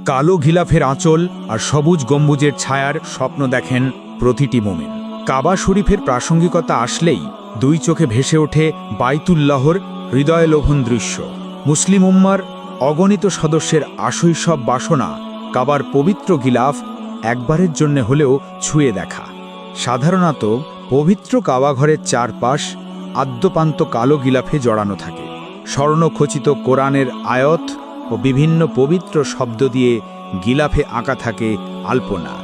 কালো গিলাফের আঁচল আর সবুজ গম্বুজের ছায়ার স্বপ্ন দেখেন প্রতিটি মোমেন। কাবা শরীফের প্রাসঙ্গিকতা আসলেই দুই চোখে ভেসে ওঠে বাইতুল্লাহর হৃদয়লোভন দৃশ্য। মুসলিম উম্মার অগণিত সদস্যের আশৈশব বাসনা কাবার পবিত্র গিলাফ একবারের জন্য হলেও ছুঁয়ে দেখা। সাধারণত পবিত্র কাবাঘরের চারপাশ আদ্যপান্ত কালো গিলাফে জড়ানো থাকে। স্বর্ণখচিত কোরআনের আয়াত ও বিভিন্ন পবিত্র শব্দ দিয়ে গিলাফে আঁকা থাকে আলপনা।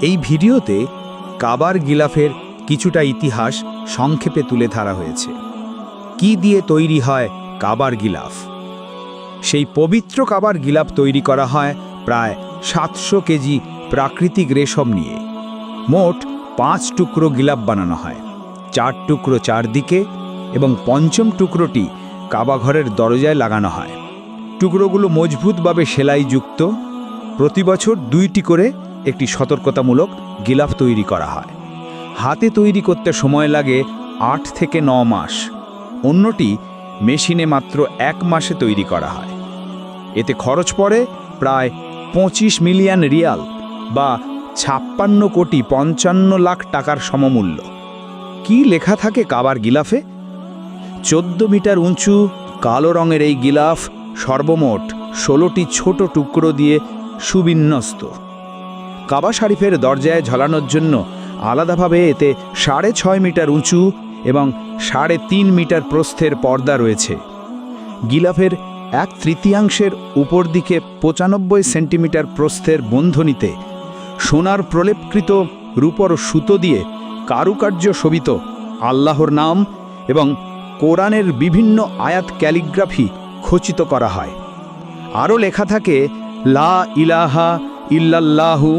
এই ভিডিওতে কাবার গিলাফের কিছুটা ইতিহাস সংক্ষেপে তুলে ধরা হয়েছে। কি দিয়ে তৈরি হয় কাবার গিলাফ? সেই পবিত্র কাবার গিলাফ তৈরি করা হয় প্রায় 700 কেজি প্রাকৃতিক রেশম নিয়ে। মোট 5 টুকরো গিলাফ বানানো হয়, 4 টুকরো চারদিকে এবং পঞ্চম টুকরোটি কাবাঘরের দরজায় লাগানো হয়। টুকরোগুলো মজবুতভাবে সেলাইযুক্ত। প্রতি বছর 2টি করে একটি সতর্কতামূলক গিলাফ তৈরি করা হয়। হাতে তৈরি করতে সময় লাগে 8 থেকে 9 মাস। অন্যটি মেশিনে মাত্র 1 মাসে তৈরি করা হয়। এতে খরচ পড়ে প্রায় 25 মিলিয়ন রিয়াল বা 56 কোটি 55 লাখ টাকার সমমূল্য। কি লেখা থাকে কাবার গিলাফে? 14 মিটার উঁচু কালো রঙের এই গিলাফ সর্বমোট 16টি ছোট টুকরো দিয়ে সুবিন্যস্ত। কাবা শরীফের দরজায় ঝলানোর জন্য আলাদাভাবে এতে 6.5 মিটার উঁচু এবং 3.5 মিটার প্রস্থের পর্দা রয়েছে। গিলাফের 1/3 উপর দিকে 95 সেন্টিমিটার প্রস্থের বন্ধনীতে সোনার প্রলেপকৃত রূপর সুতো দিয়ে কারুকার্য শোভিত আল্লাহর নাম এবং কোরআনের বিভিন্ন আয়াত ক্যালিগ্রাফি খচিত করা হয়। আরও লেখা থাকে লা ইলাহা ইল্লাল্লাহু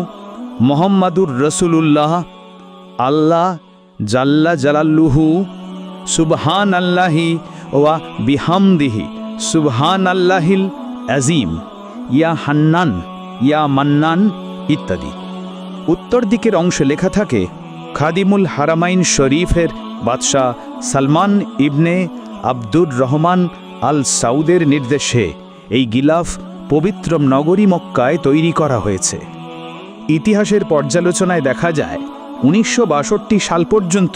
মুহাম্মাদুর রাসূলুল্লাহ, আল্লাহ জাল্লা জালাল্লুহু, সুবহানাল্লাহি ওয়া বিহামদিহি, সুবহানাল্লাহিল আযীম, ইয়া হান্নান ইয়া মান্নান ইত্যাদি। উত্তর দিকের অংশে লেখা থাকে খাদিমুল হারামাইন শরীফের বাদশাহ সালমান ইবনে আব্দুর রহমান আল সাউদের নির্দেশে এই গিলাফ পবিত্র নগরী মক্কায় তৈরি করা হয়েছে। ইতিহাসের পর্যালোচনায় দেখা যায় 1962 সাল পর্যন্ত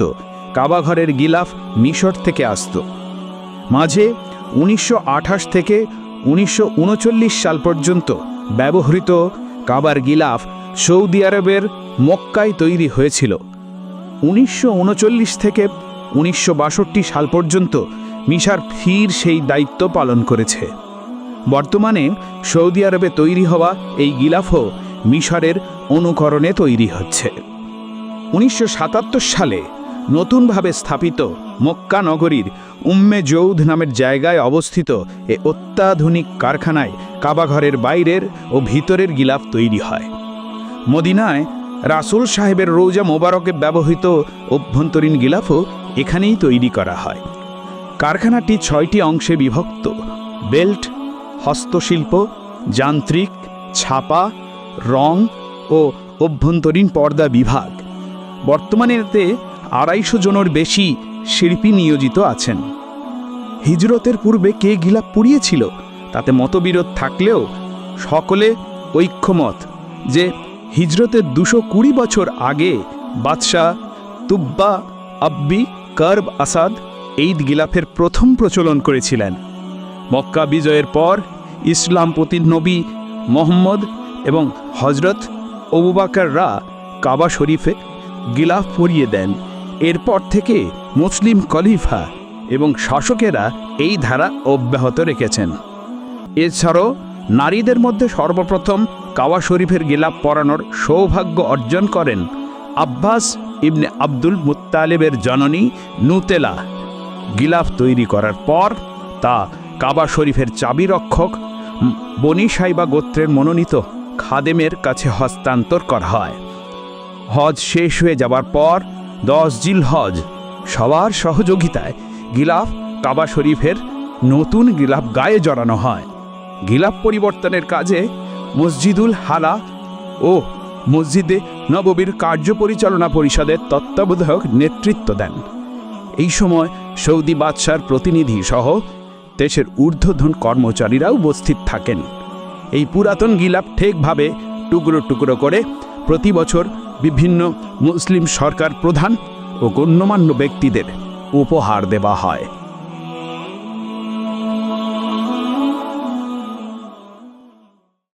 কাবাঘরের গিলাফ মিশর থেকে আসত। মাঝে 1928 থেকে 1939 সাল পর্যন্ত ব্যবহৃত কাবার গিলাফ সৌদি আরবের মক্কায় তৈরি হয়েছিল। 1939 থেকে 1962 সাল পর্যন্ত মিশর ফির সেই দায়িত্ব পালন করেছে। বর্তমানে সৌদি আরবে তৈরি হওয়া এই গিলাফও মিশরের অনুকরণে তৈরি হচ্ছে। 1977 সালে নতুনভাবে স্থাপিত মক্কা নগরীর উম্মে জৌদ নামের জায়গায় অবস্থিত এ অত্যাধুনিক কারখানায় কাবাঘরের বাইরের ও ভিতরের গিলাফ তৈরি হয়। মদিনায় রাসূল সাহেবের রওজা মোবারকে ব্যবহৃত অভ্যন্তরীণ গিলাফও এখানেই তৈরি করা হয়। কারখানাটি 6টি অংশে বিভক্ত: বেল্ট, হস্তশিল্প, যান্ত্রিক, ছাপা, রং ও অভ্যন্তরীণ পর্দা বিভাগ। বর্তমানে এতে 250 জনের বেশি শিল্পী নিয়োজিত আছেন। হিজরতের পূর্বে কে গিলাফ পুড়িয়েছিল তাতে মতবিরোধ থাকলেও সকলে ঐক্যমত যে হিজরতের 220 বছর আগে বাদশাহ তুব্বা আব্বি কার্ব আসাদ এই গিলাফের প্রথম প্রচলন করেছিলেন। মক্কা বিজয়ের পর ইসলামপন্থী নবী মোহাম্মদ এবং হজরত আবু বকররা কাবা শরীফে গিলাফ পরিয়ে দেন। এরপর থেকে মুসলিম খলিফা এবং শাসকেরা এই ধারা অব্যাহত রেখেছেন। এছাড়াও নারীদের মধ্যে সর্বপ্রথম কাবা শরীফের গিলাফ পরানোর সৌভাগ্য অর্জন করেন আব্বাস ইবনে আব্দুল মুত্তালিবের জননী নুতেলা। গিলাফ তৈরি করার পর তা কাবা শরীফের চাবি রক্ষক বনি সাইবা গোত্রের মনোনীত খাদেমের কাছে হস্তান্তর করা হয়। হজ শেষ হয়ে যাবার পর 10 জিলহজ সবার সহযোগিতায় গিলাফ কাবা শরীফের নতুন গিলাফ গায়ে জড়ানো হয়। গিলাফ পরিবর্তনের কাজে মসজিদুল হালা ও মসজিদে নববীর কার্য পরিচালনা পরিষদের তত্ত্বাবধায়ক নেতৃত্ব দেন। এই সময় সৌদি বাদশার প্রতিনিধি সহ দেশের ঊর্ধ্বতন কর্মচারীরা উপস্থিত থাকেন। এই পুরাতন গিলাফ ঠিকভাবে টুকরো টুকরো করে প্রতি বছর বিভিন্ন মুসলিম সরকার প্রধান ও গণ্যমান্য ব্যক্তিদের উপহার দেওয়া হয়।